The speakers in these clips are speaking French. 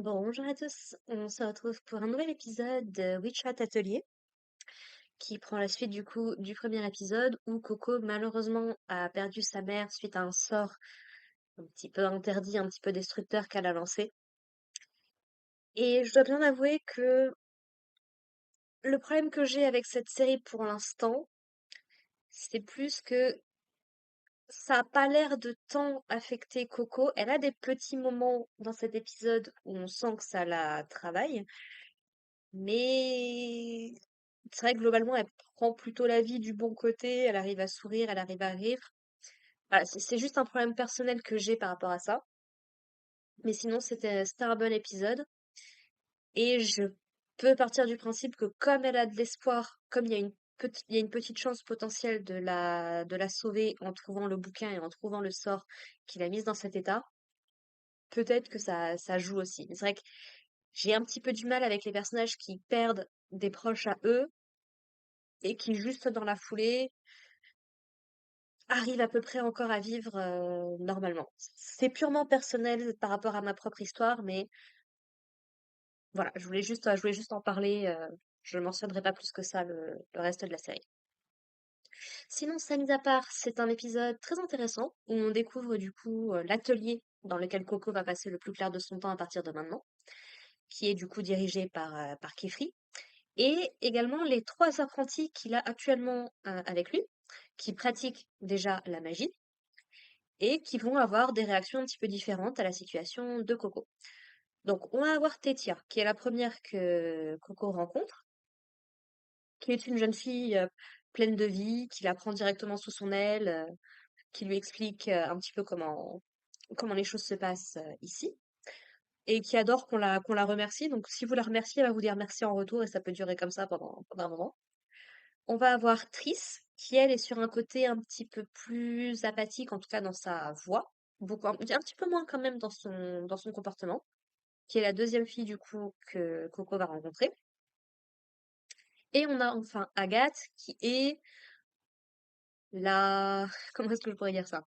Bonjour à tous, on se retrouve pour un nouvel épisode de Witch Hat Atelier qui prend la suite du coup du premier épisode où Coco malheureusement a perdu sa mère suite à un sort un petit peu interdit, un petit peu destructeur qu'elle a lancé. Et je dois bien avouer que le problème que j'ai avec cette série pour l'instant, c'est plus que ça a pas l'air de tant affecter Coco. Elle a des petits moments dans cet épisode où on sent que ça la travaille, mais c'est vrai que globalement, elle prend plutôt la vie du bon côté, elle arrive à sourire, elle arrive à rire. Voilà, c'est juste un problème personnel que j'ai par rapport à ça. Mais sinon, c'était un bon épisode. Et je peux partir du principe que comme elle a de l'espoir, comme il y a une petite chance potentielle de la sauver en trouvant le bouquin et en trouvant le sort qui l'a mise dans cet état, peut-être que ça joue aussi. Mais c'est vrai que j'ai un petit peu du mal avec les personnages qui perdent des proches à eux et qui, juste dans la foulée, arrive à peu près encore à vivre normalement. C'est purement personnel par rapport à ma propre histoire, mais voilà, je voulais juste en parler. Je ne mentionnerai pas plus que ça le reste de la série. Sinon, ça mis à part, c'est un épisode très intéressant où on découvre du coup l'atelier dans lequel Coco va passer le plus clair de son temps à partir de maintenant, qui est du coup dirigé par Kefri, et également les trois apprentis qu'il a actuellement avec lui, qui pratiquent déjà la magie et qui vont avoir des réactions un petit peu différentes à la situation de Coco. Donc, on va avoir Tétia, qui est la première que Coco rencontre, qui est une jeune fille pleine de vie, qui la prend directement sous son aile, qui lui explique un petit peu comment les choses se passent ici, et qui adore qu'on la remercie. Donc, si vous la remerciez, elle va vous dire merci en retour, et ça peut durer comme ça pendant un moment. On va avoir Triss, qui elle est sur un côté un petit peu plus apathique, en tout cas dans sa voix, un petit peu moins quand même dans son comportement, qui est la deuxième fille du coup que Coco va rencontrer. Et on a enfin Agathe, qui est la... Comment est-ce que je pourrais dire ça?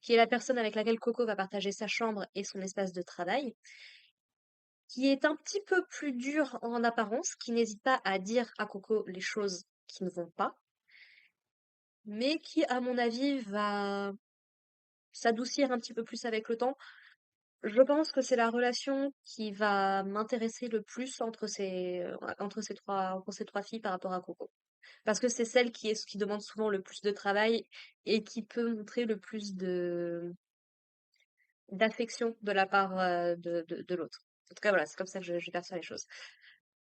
Qui est la personne avec laquelle Coco va partager sa chambre et son espace de travail, qui est un petit peu plus dure en apparence, qui n'hésite pas à dire à Coco les choses qui ne vont pas, mais qui, à mon avis, va s'adoucir un petit peu plus avec le temps. Je pense que c'est la relation qui va m'intéresser le plus entre ces trois filles par rapport à Coco. Parce que c'est celle qui demande souvent le plus de travail et qui peut montrer le plus d'affection de la part de l'autre. En tout cas, voilà, c'est comme ça que je perçois les choses.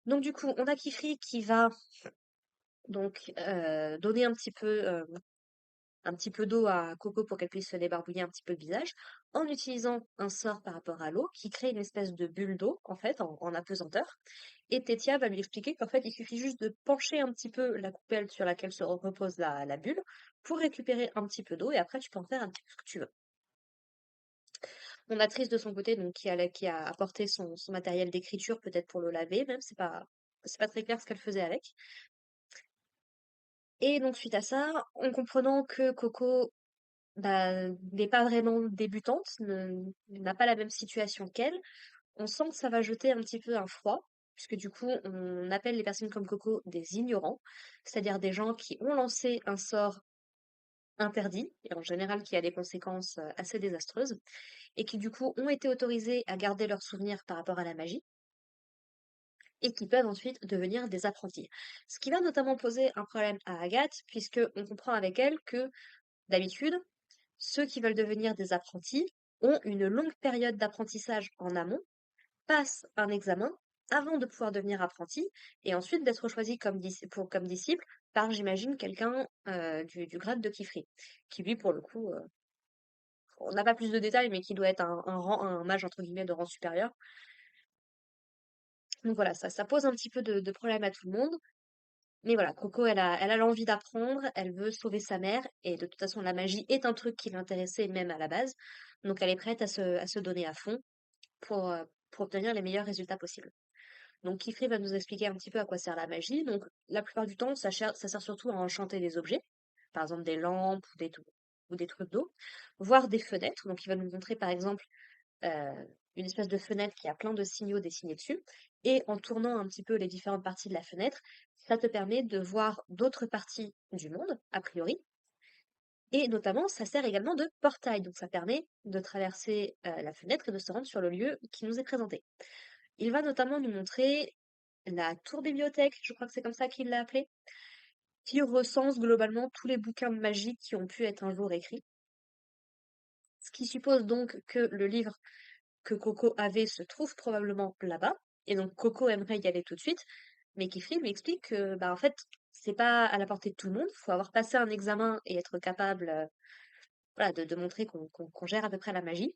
Donc, du coup, on a Kifri qui va donc donner un petit peu d'eau à Coco pour qu'elle puisse se débarbouiller un petit peu le visage, en utilisant un sort par rapport à l'eau qui crée une espèce de bulle d'eau, en fait, en apesanteur. Et Tétia va lui expliquer qu'en fait, il suffit juste de pencher un petit peu la coupelle sur laquelle se repose la bulle pour récupérer un petit peu d'eau et après, tu peux en faire un petit peu ce que tu veux. Mon actrice de son côté, donc, qui a apporté son matériel d'écriture, peut-être pour le laver, même, c'est pas très clair ce qu'elle faisait avec. Et donc, suite à ça, en comprenant que Coco bah, n'est pas vraiment débutante, n'a pas la même situation qu'elle, on sent que ça va jeter un petit peu un froid, puisque du coup, on appelle les personnes comme Coco des ignorants, c'est-à-dire des gens qui ont lancé un sort interdit, et en général qui a des conséquences assez désastreuses, et qui du coup ont été autorisés à garder leurs souvenirs par rapport à la magie, et qui peuvent ensuite devenir des apprentis. Ce qui va notamment poser un problème à Agathe, puisque on comprend avec elle que d'habitude, ceux qui veulent devenir des apprentis ont une longue période d'apprentissage en amont, passent un examen avant de pouvoir devenir apprenti et ensuite d'être choisi comme disciple par, j'imagine, quelqu'un du grade de Kifri, qui lui, pour le coup, on n'a pas plus de détails, mais qui doit être un mage entre guillemets de rang supérieur. Donc voilà, ça pose un petit peu de problème à tout le monde. Mais voilà, Coco, elle a l'envie d'apprendre, elle veut sauver sa mère, et de toute façon, la magie est un truc qui l'intéressait même à la base. Donc elle est prête à se donner à fond pour obtenir les meilleurs résultats possibles. Donc Kifri va nous expliquer un petit peu à quoi sert la magie. Donc la plupart du temps, ça sert surtout à enchanter des objets, par exemple des lampes ou des trucs d'eau, voire des fenêtres. Donc il va nous montrer par exemple euh, une espèce de fenêtre qui a plein de signaux dessinés dessus, et en tournant un petit peu les différentes parties de la fenêtre, ça te permet de voir d'autres parties du monde, a priori, et notamment, ça sert également de portail, donc ça permet de traverser la fenêtre et de se rendre sur le lieu qui nous est présenté. Il va notamment nous montrer la tour bibliothèque, je crois que c'est comme ça qu'il l'a appelé, qui recense globalement tous les bouquins de magie qui ont pu être un jour écrits. Ce qui suppose donc que le livre que Coco avait se trouve probablement là-bas, et donc Coco aimerait y aller tout de suite, mais Kifli lui explique que, bah, en fait, c'est pas à la portée de tout le monde, faut avoir passé un examen et être capable, voilà, de montrer qu'on gère à peu près la magie.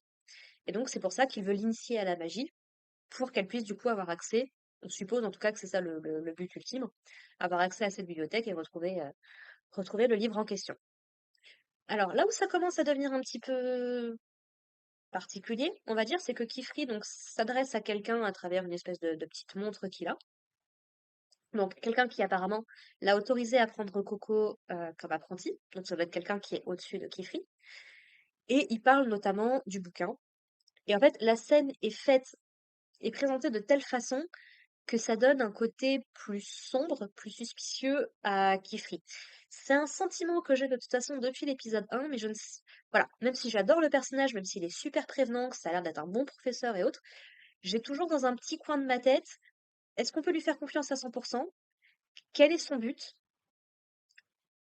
Et donc, c'est pour ça qu'il veut l'initier à la magie, pour qu'elle puisse du coup avoir accès, on suppose en tout cas que c'est ça le but ultime, avoir accès à cette bibliothèque et retrouver le livre en question. Alors, là où ça commence à devenir un petit peu particulier, on va dire, c'est que Kifri donc s'adresse à quelqu'un à travers une espèce de petite montre qu'il a. Donc quelqu'un qui apparemment l'a autorisé à prendre Coco comme apprenti. Donc ça doit être quelqu'un qui est au-dessus de Kifri. Et il parle notamment du bouquin. Et en fait, la scène est présentée de telle façon que ça donne un côté plus sombre, plus suspicieux à Kifri. C'est un sentiment que j'ai de toute façon depuis l'épisode 1, mais je ne sais... Voilà, même si j'adore le personnage, même s'il est super prévenant, que ça a l'air d'être un bon professeur et autres, j'ai toujours dans un petit coin de ma tête, est-ce qu'on peut lui faire confiance à 100%? Quel est son but?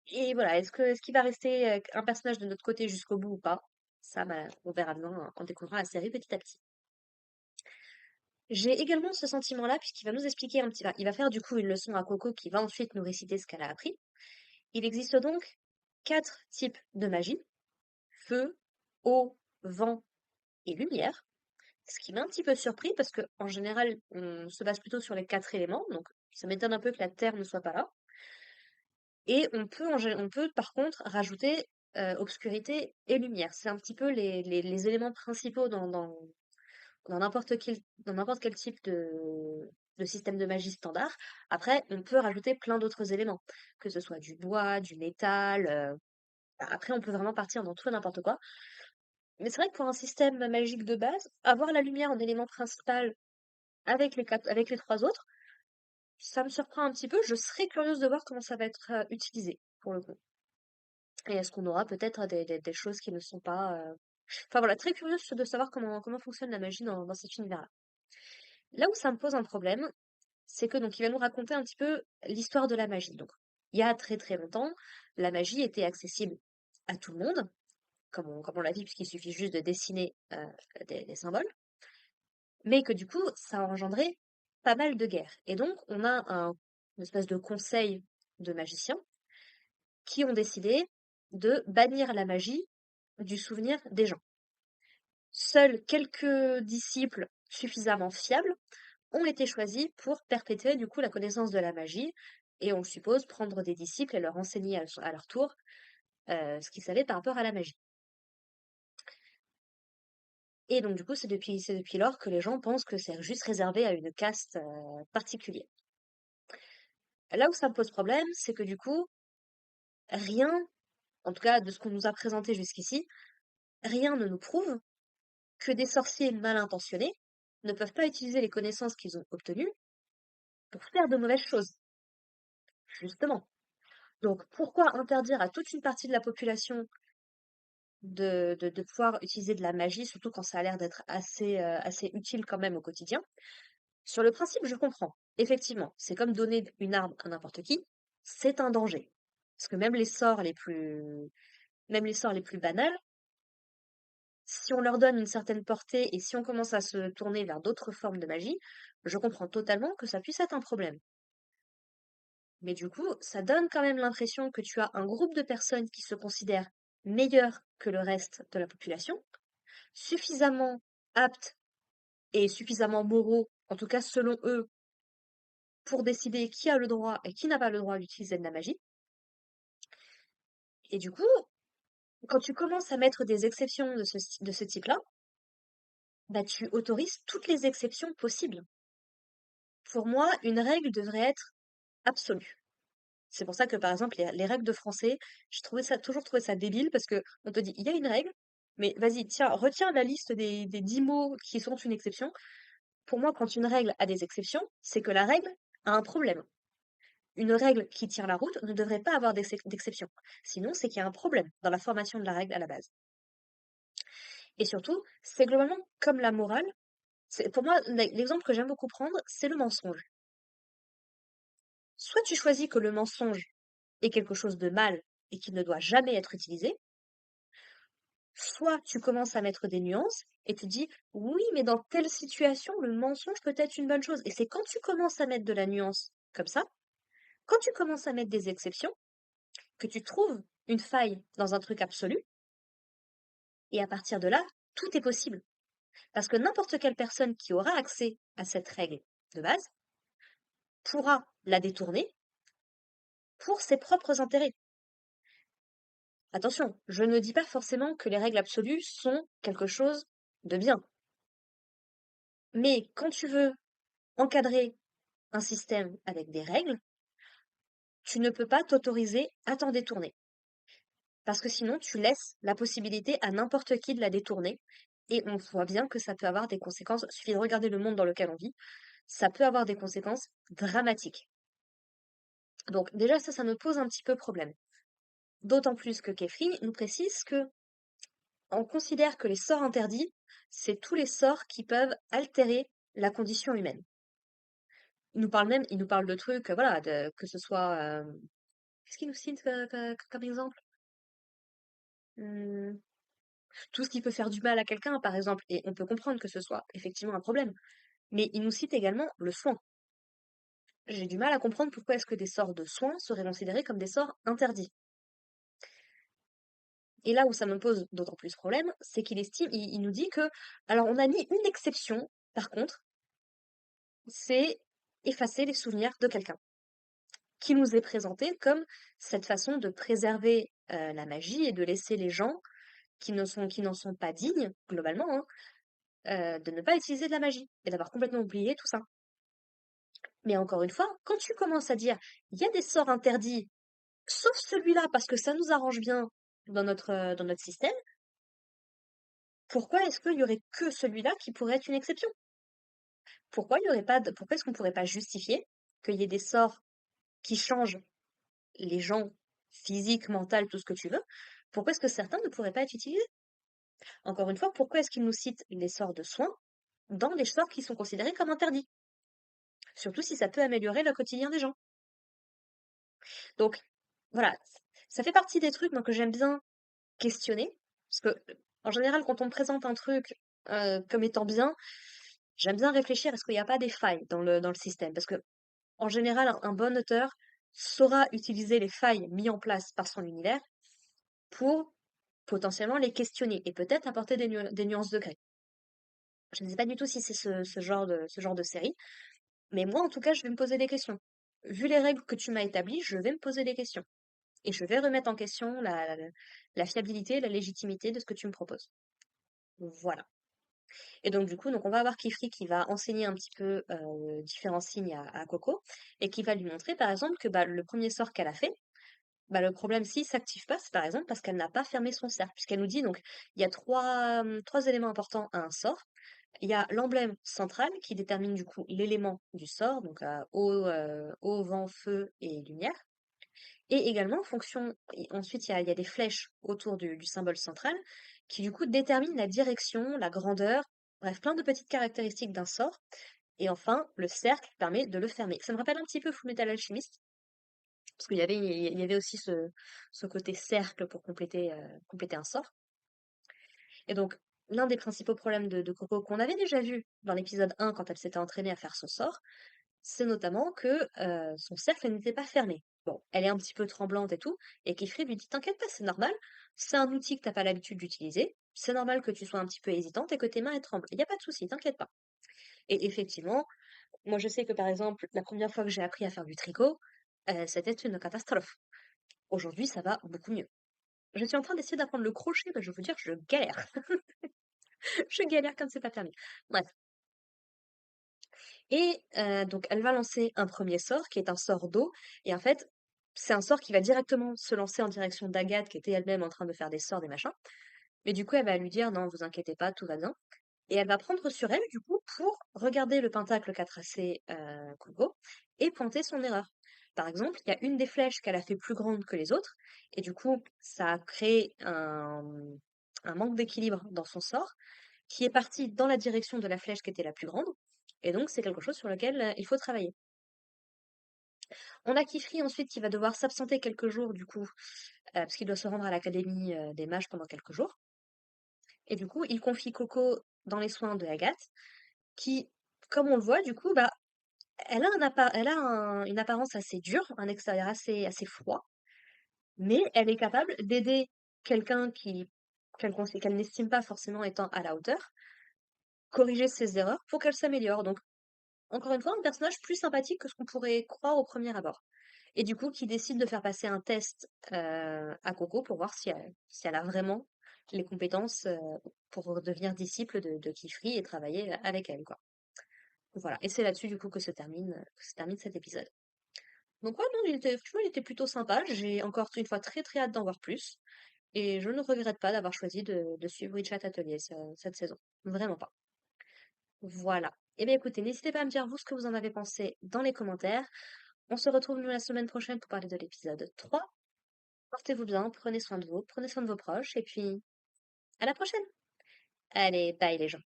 Et voilà, est-ce qu'il va rester un personnage de notre côté jusqu'au bout ou pas? Ça, bah, on verra bien en découvrant la série petit à petit. J'ai également ce sentiment-là, puisqu'il va nous expliquer un petit... il va faire du coup une leçon à Coco qui va ensuite nous réciter ce qu'elle a appris. Il existe donc 4 types de magie: feu, eau, vent et lumière. Ce qui m'a un petit peu surpris parce que en général, on se base plutôt sur les 4 éléments, donc ça m'étonne un peu que la terre ne soit pas là. Et on peut par contre rajouter obscurité et lumière. C'est un petit peu les éléments principaux dans n'importe quel type de système de magie standard. Après, on peut rajouter plein d'autres éléments, que ce soit du bois, du métal. Après, on peut vraiment partir dans tout et n'importe quoi. Mais c'est vrai que pour un système magique de base, avoir la lumière en élément principal avec les trois autres, ça me surprend un petit peu. Je serais curieuse de voir comment ça va être utilisé pour le coup. Et est-ce qu'on aura peut-être des choses qui ne sont pas... Enfin voilà, très curieuse de savoir comment fonctionne la magie dans cet univers-là. Là où ça me pose un problème, c'est que donc il va nous raconter un petit peu l'histoire de la magie. Donc, il y a très très longtemps, la magie était accessible à tout le monde, comme on l'a dit, puisqu'il suffit juste de dessiner des symboles, mais que du coup, ça a engendré pas mal de guerres. Et donc, on a une espèce de conseil de magiciens qui ont décidé de bannir la magie du souvenir des gens. Seuls quelques disciples suffisamment fiables ont été choisis pour perpétuer du coup la connaissance de la magie et on le suppose prendre des disciples et leur enseigner à leur tour ce qu'ils savaient par rapport à la magie. Et donc du coup c'est depuis lors que les gens pensent que c'est juste réservé à une caste particulière. Là où ça me pose problème, c'est que du coup rien, en tout cas de ce qu'on nous a présenté jusqu'ici, rien ne nous prouve que des sorciers mal intentionnés ne peuvent pas utiliser les connaissances qu'ils ont obtenues pour faire de mauvaises choses, justement. Donc pourquoi interdire à toute une partie de la population de pouvoir utiliser de la magie, surtout quand ça a l'air d'être assez utile quand même au quotidien? Sur le principe, je comprends. Effectivement, c'est comme donner une arme à n'importe qui, c'est un danger. Parce que même les sorts les plus banals, si on leur donne une certaine portée et si on commence à se tourner vers d'autres formes de magie, je comprends totalement que ça puisse être un problème. Mais du coup, ça donne quand même l'impression que tu as un groupe de personnes qui se considèrent meilleures que le reste de la population, suffisamment aptes et suffisamment moraux, en tout cas selon eux, pour décider qui a le droit et qui n'a pas le droit d'utiliser de la magie. Et du coup, quand tu commences à mettre des exceptions de ce type-là, bah tu autorises toutes les exceptions possibles. Pour moi, une règle devrait être absolue. C'est pour ça que, par exemple, les règles de français, toujours trouvé ça débile parce que on te dit, il y a une règle, Mais vas-y, tiens, retiens la liste des 10 mots qui sont une exception. Pour moi, quand une règle a des exceptions, c'est que la règle a un problème. Une règle qui tient la route ne devrait pas avoir d'exception. Sinon, c'est qu'il y a un problème dans la formation de la règle à la base. Et surtout, c'est globalement comme la morale. Pour moi, l'exemple que j'aime beaucoup prendre, c'est le mensonge. Soit tu choisis que le mensonge est quelque chose de mal et qui ne doit jamais être utilisé, soit tu commences à mettre des nuances et tu dis oui, mais dans telle situation, le mensonge peut être une bonne chose. Et c'est quand tu commences à mettre de la nuance comme ça, quand tu commences à mettre des exceptions, que tu trouves une faille dans un truc absolu, et à partir de là, tout est possible. Parce que n'importe quelle personne qui aura accès à cette règle de base pourra la détourner pour ses propres intérêts. Attention, je ne dis pas forcément que les règles absolues sont quelque chose de bien. Mais quand tu veux encadrer un système avec des règles, tu ne peux pas t'autoriser à t'en détourner. Parce que sinon, tu laisses la possibilité à n'importe qui de la détourner. Et on voit bien que ça peut avoir des conséquences. Il suffit de regarder le monde dans lequel on vit. Ça peut avoir des conséquences dramatiques. Donc déjà, ça me pose un petit peu problème. D'autant plus que Kefri nous précise que on considère que les sorts interdits, c'est tous les sorts qui peuvent altérer la condition humaine. Il nous parle de trucs, voilà, que ce soit, qu'est-ce qu'il nous cite comme exemple? Hum, Tout ce qui peut faire du mal à quelqu'un, par exemple, et on peut comprendre que ce soit effectivement un problème. Mais il nous cite également le soin. J'ai du mal à comprendre pourquoi est-ce que des sorts de soins seraient considérés comme des sorts interdits. Et là où ça me pose d'autant plus problème, c'est il nous dit que, alors on a mis une exception, par contre, c'est effacer les souvenirs de quelqu'un, qui nous est présenté comme cette façon de préserver la magie et de laisser les gens qui n'en sont pas dignes, globalement, hein, de ne pas utiliser de la magie et d'avoir complètement oublié tout ça. Mais encore une fois, quand tu commences à dire il y a des sorts interdits, sauf celui-là parce que ça nous arrange bien dans notre système, pourquoi est-ce qu'il y aurait que celui-là qui pourrait être une exception? Pourquoi est-ce qu'on pourrait pas justifier qu'il y ait des sorts qui changent les gens, physiques, mentales, tout ce que tu veux? Pourquoi est-ce que certains ne pourraient pas être utilisés? Encore une fois, pourquoi est-ce qu'il nous cite les sorts de soins dans les sorts qui sont considérés comme interdits? Surtout si ça peut améliorer le quotidien des gens. Donc, voilà, ça fait partie des trucs, moi, que j'aime bien questionner. Parce que, en général, quand on me présente un truc comme étant bien, j'aime bien réfléchir, est-ce qu'il n'y a pas des failles dans le système? Parce que, en général, un bon auteur saura utiliser les failles mises en place par son univers pour potentiellement les questionner et peut-être apporter des nuances de gré. Je ne sais pas du tout si c'est ce genre de série, mais moi, en tout cas, je vais me poser des questions. Vu les règles que tu m'as établies, je vais me poser des questions. Et je vais remettre en question la fiabilité, la légitimité de ce que tu me proposes. Voilà. Et donc, du coup, donc on va avoir Kifri qui va enseigner un petit peu différents signes à Coco et qui va lui montrer, par exemple, que bah, le premier sort qu'elle a fait, bah, le problème, s'il s'active pas, c'est par exemple parce qu'elle n'a pas fermé son cercle. Puisqu'elle nous dit, donc, il y a trois éléments importants à un sort. Il y a l'emblème central qui détermine du coup l'élément du sort, donc eau, vent, feu et lumière. Et également, en fonction, ensuite, il y a des flèches autour du symbole central qui, du coup, déterminent la direction, la grandeur, bref, plein de petites caractéristiques d'un sort. Et enfin, le cercle permet de le fermer. Ça me rappelle un petit peu Fullmetal Alchemist, parce il y avait aussi ce côté cercle pour compléter un sort. Et donc, l'un des principaux problèmes de Coco qu'on avait déjà vu dans l'épisode 1 quand elle s'était entraînée à faire son sort, c'est notamment que son cercle n'était pas fermé. Bon, elle est un petit peu tremblante et tout, et Kifri lui dit t'inquiète pas, c'est normal, c'est un outil que t'as pas l'habitude d'utiliser, c'est normal que tu sois un petit peu hésitante et que tes mains elles tremblent. Il n'y a pas de souci, t'inquiète pas. Et effectivement, moi je sais que par exemple, la première fois que j'ai appris à faire du tricot, c'était une catastrophe. Aujourd'hui, ça va beaucoup mieux. Je suis en train d'essayer d'apprendre le crochet, mais je veux vous dire, je galère. Je galère comme c'est pas permis. Bref. Et donc elle va lancer un premier sort qui est un sort d'eau et en fait, c'est un sort qui va directement se lancer en direction d'Agathe qui était elle-même en train de faire des sorts, des machins Mais du coup, elle va lui dire: «Non, vous inquiétez pas, tout va bien». Et elle va prendre sur elle, du coup, pour regarder le pentacle qu'a tracé Coco et pointer son erreur. Par exemple, il y a une des flèches qu'elle a fait plus grande que les autres, et du coup, ça a créé un manque d'équilibre dans son sort, qui est parti dans la direction de la flèche qui était la plus grande, et donc c'est quelque chose sur lequel il faut travailler. On a Kifri ensuite qui va devoir s'absenter quelques jours, du coup, parce qu'il doit se rendre à l'Académie des Mages pendant quelques jours, et du coup, il confie Coco dans les soins de Agathe, qui, comme on le voit, du coup, bah, elle a une apparence assez dure, un extérieur assez froid, mais elle est capable d'aider quelqu'un qu'elle n'estime pas forcément étant à la hauteur, corriger ses erreurs pour qu'elle s'améliore. Donc, encore une fois, un personnage plus sympathique que ce qu'on pourrait croire au premier abord. Et du coup, qui décide de faire passer un test à Coco pour voir si elle a vraiment les compétences pour devenir disciple de Kifri et travailler avec elle, quoi. Voilà. Et c'est là-dessus, du coup, que se termine cet épisode. Donc ouais, non, franchement, il était plutôt sympa. J'ai encore une fois très très hâte d'en voir plus. Et je ne regrette pas d'avoir choisi de suivre WeChat Atelier cette saison. Vraiment pas. Voilà. Eh bien écoutez, n'hésitez pas à me dire vous ce que vous en avez pensé dans les commentaires. On se retrouve nous la semaine prochaine pour parler de l'épisode 3. Portez-vous bien, prenez soin de vous, prenez soin de vos proches, et puis à la prochaine. Allez, bye les gens.